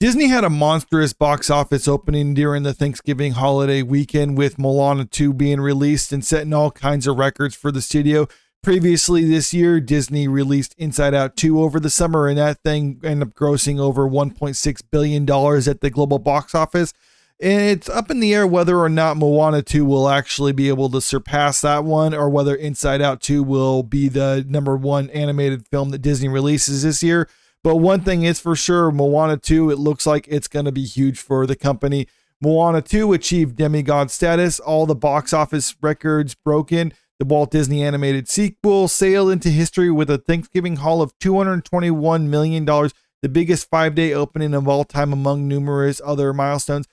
Disney had a monstrous box office opening during the Thanksgiving holiday weekend, with Moana 2 being released and setting all kinds of records for the studio. Previously this year, Disney released Inside Out 2 over the summer, and that thing ended up grossing over $1.6 billion at the global box office. And it's up in the air whether or not Moana 2 will actually be able to surpass that one, or whether Inside Out 2 will be the number one animated film that Disney releases this year. But one thing is for sure, Moana 2, it looks like it's going to be huge for the company. Moana 2 achieved Demigod status, all the box office records broken. The Walt Disney animated sequel sailed into history with a Thanksgiving haul of $221 million, the biggest 5-day opening of all time among numerous other milestones.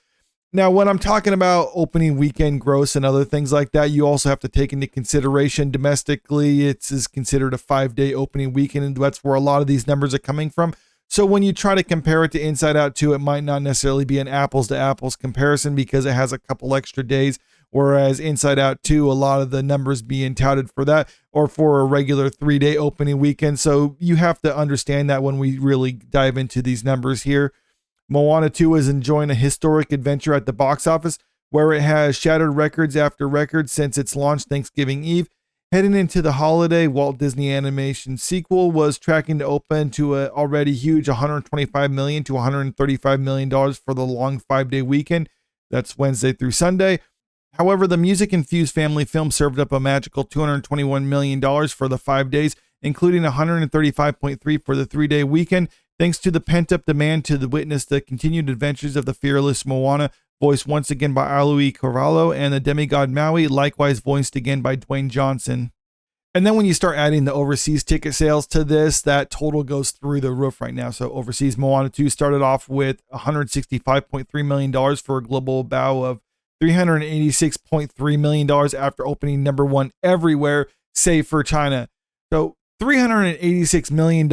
Now, when I'm talking about opening weekend gross and other things like that, you also have to take into consideration domestically, it's considered a 5-day opening weekend, and that's where a lot of these numbers are coming from. So when you try to compare it to Inside Out 2, it might not necessarily be an apples to apples comparison because it has a couple extra days, whereas Inside Out 2, a lot of the numbers being touted for that or for a regular 3-day opening weekend. So you have to understand that when we really dive into these numbers here. Moana 2 is enjoying a historic adventure at the box office, where it has shattered records after records since its launch Thanksgiving Eve. Heading into the holiday, Walt Disney Animation sequel was tracking to open to an already huge $125 million to $135 million for the long 5-day weekend. That's Wednesday through Sunday. However, the music-infused family film served up a magical $221 million for the 5 days, including $135.3 for the 3-day weekend, thanks to the pent-up demand to witness the continued adventures of the fearless Moana, voiced once again by Aului Carvalho, and the demigod Maui, likewise voiced again by Dwayne Johnson. And then when you start adding the overseas ticket sales to this, that total goes through the roof right now. So overseas, Moana 2 started off with $165.3 million for a global bow of $386.3 million after opening number one everywhere, save for China. So $386 million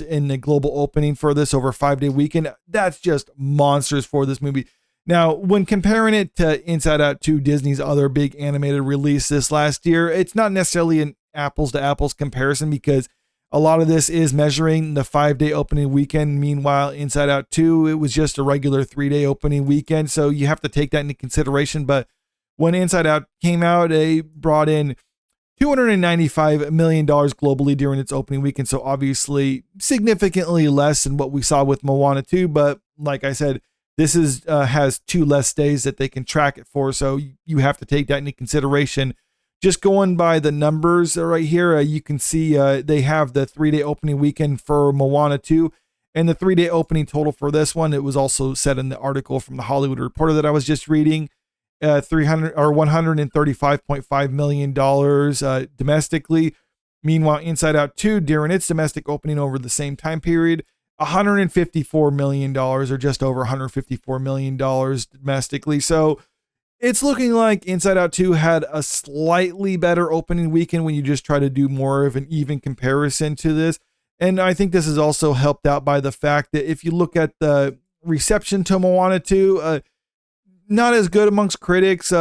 in the global opening for this over a 5-day weekend. That's just monsters for this movie. Now, when comparing it to Inside Out 2, Disney's other big animated release this last year, it's not necessarily an apples to apples comparison because a lot of this is measuring the 5-day opening weekend. Meanwhile, Inside Out 2, it was just a regular 3-day opening weekend. So you have to take that into consideration. But when Inside Out came out, they brought in $295 million globally during its opening weekend. So obviously significantly less than what we saw with Moana 2. But like I said, this is has 2 less days that they can track it for. So you have to take that into consideration. Just going by the numbers right here, you can see they have the 3-day opening weekend for Moana 2 and the 3-day opening total for this one. It was also said in the article from the Hollywood Reporter that I was just reading. $135.5 million domestically. Meanwhile, Inside Out 2, during its domestic opening over the same time period, $154 million, or just over $154 million domestically. So it's looking like Inside Out 2 had a slightly better opening weekend when you just try to do more of an even comparison to this. And I think this is also helped out by the fact that if you look at the reception to Moana 2, not as good amongst critics,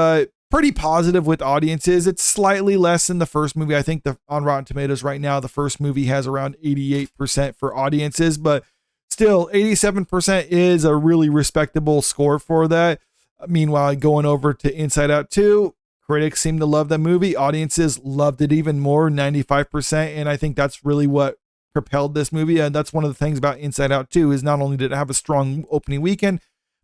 pretty positive with audiences. It's slightly less than the first movie. I think on Rotten Tomatoes right now, the first movie has around 88% for audiences, but still 87% is a really respectable score for that. Meanwhile, going over to Inside Out 2, critics seem to love that movie. Audiences loved it even more, 95%. And I think that's really what propelled this movie. And that's one of the things about Inside Out 2 is not only did it have a strong opening weekend,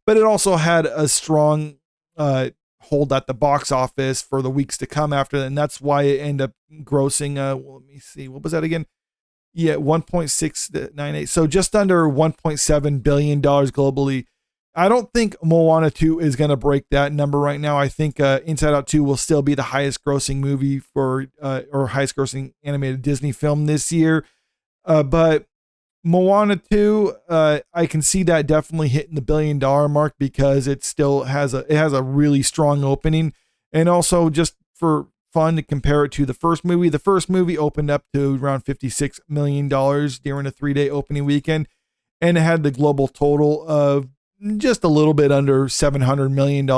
but it also had a strong hold at the box office for the weeks to come after that. And that's why it ended up grossing, let me see, what was that again? Yeah, 1.698. So just under $1.7 billion globally. I don't think Moana 2 is going to break that number right now. I think Inside Out 2 will still be the highest grossing movie for, or highest grossing animated Disney film this year. But Moana 2, I can see that definitely hitting the $1 billion mark because it still has a really strong opening. And also just for fun to compare it to the first movie. The first movie opened up to around $56 million during a 3-day opening weekend. And it had the global total of just a little bit under $700 million.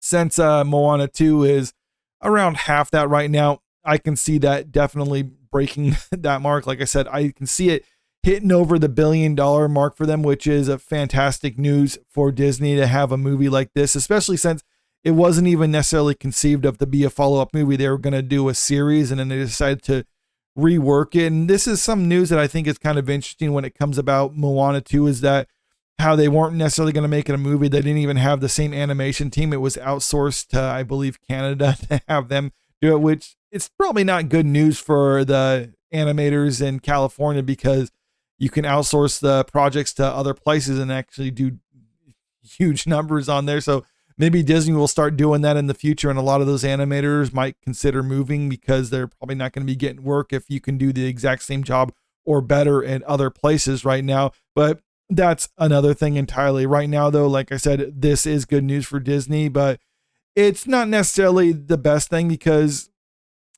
Since Moana 2 is around half that right now, I can see that definitely breaking that mark. Like I said, I can see it hitting over the $1 billion mark for them, which is a fantastic news for Disney to have a movie like this, especially since it wasn't even necessarily conceived of to be a follow-up movie. They were going to do a series, and then they decided to rework it. And this is some news that I think is kind of interesting when it comes about Moana 2, is that how they weren't necessarily going to make it a movie. They didn't even have the same animation team. It was outsourced to, I believe, Canada to have them do it, which it's probably not good news for the animators in California, because you can outsource the projects to other places and actually do huge numbers on there. So maybe Disney will start doing that in the future, and a lot of those animators might consider moving because they're probably not going to be getting work if you can do the exact same job or better in other places right now. But that's another thing entirely. Right now, though, like I said, this is good news for Disney, but it's not necessarily the best thing, because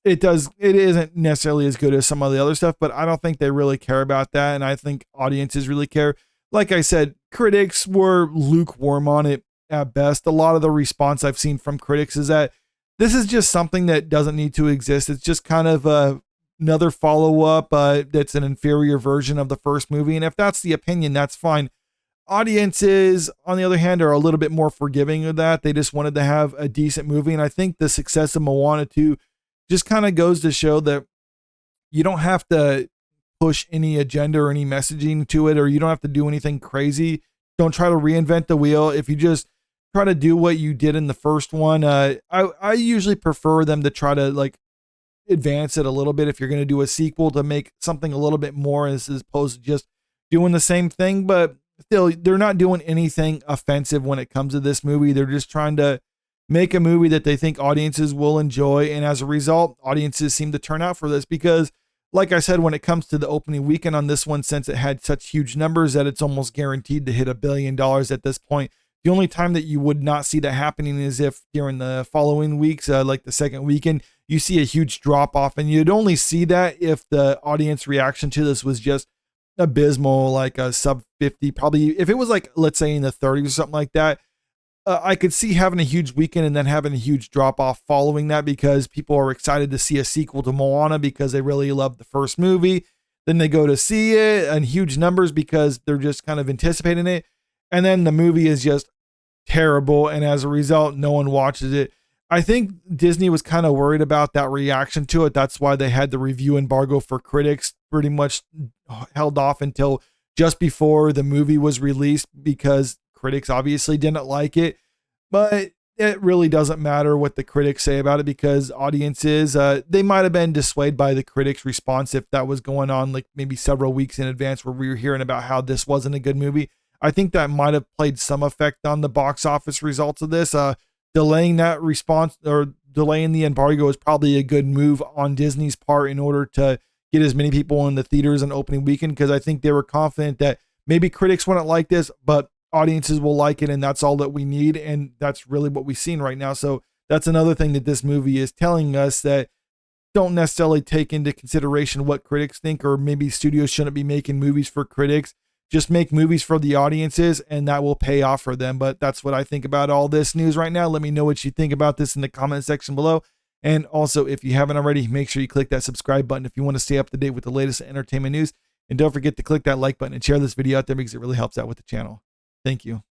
it isn't necessarily as good as some of the other stuff, but I don't think they really care about that. And I think audiences really care. Like I said, critics were lukewarm on it at best. A lot of the response I've seen from critics is that this is just something that doesn't need to exist. It's just kind of another follow-up that's an inferior version of the first movie. And if that's the opinion, that's fine. Audiences, on the other hand, are a little bit more forgiving of that. They just wanted to have a decent movie. And I think the success of Moana 2 just kind of goes to show that you don't have to push any agenda or any messaging to it, or you don't have to do anything crazy. Don't try to reinvent the wheel. If you just try to do what you did in the first one, I usually prefer them to try to like advance it a little bit if you're going to do a sequel, to make something a little bit more as opposed to just doing the same thing. But still, they're not doing anything offensive when it comes to this movie. They're just trying to make a movie that they think audiences will enjoy. And as a result, audiences seem to turn out for this because, like I said, when it comes to the opening weekend on this one, since it had such huge numbers that it's almost guaranteed to hit $1 billion at this point. The only time that you would not see that happening is if during the following weeks, like the second weekend, you see a huge drop off, and you'd only see that if the audience reaction to this was just abysmal, like a sub 50, probably if it was like, let's say in the 30s or something like that. I could see having a huge weekend and then having a huge drop off following that, because people are excited to see a sequel to Moana because they really loved the first movie. Then they go to see it in huge numbers because they're just kind of anticipating it. And then the movie is just terrible. And as a result, no one watches it. I think Disney was kind of worried about that reaction to it. That's why they had the review embargo for critics pretty much held off until just before the movie was released, because critics obviously didn't like it. But it really doesn't matter what the critics say about it, because audiences, they might have been dissuaded by the critics' response if that was going on like maybe several weeks in advance, where we were hearing about how this wasn't a good movie. I think that might have played some effect on the box office results of this. Delaying that response, or delaying the embargo, is probably a good move on Disney's part in order to get as many people in the theaters on opening weekend, because I think they were confident that maybe critics wouldn't like this, but audiences will like it, and that's all that we need. And that's really what we've seen right now. So that's another thing that this movie is telling us, that don't necessarily take into consideration what critics think, or maybe studios shouldn't be making movies for critics. Just make movies for the audiences, and that will pay off for them. But that's what I think about all this news right now. Let me know what you think about this in the comment section below. And also, if you haven't already, make sure you click that subscribe button if you want to stay up to date with the latest entertainment news. And don't forget to click that like button and share this video out there, because it really helps out with the channel. Thank you.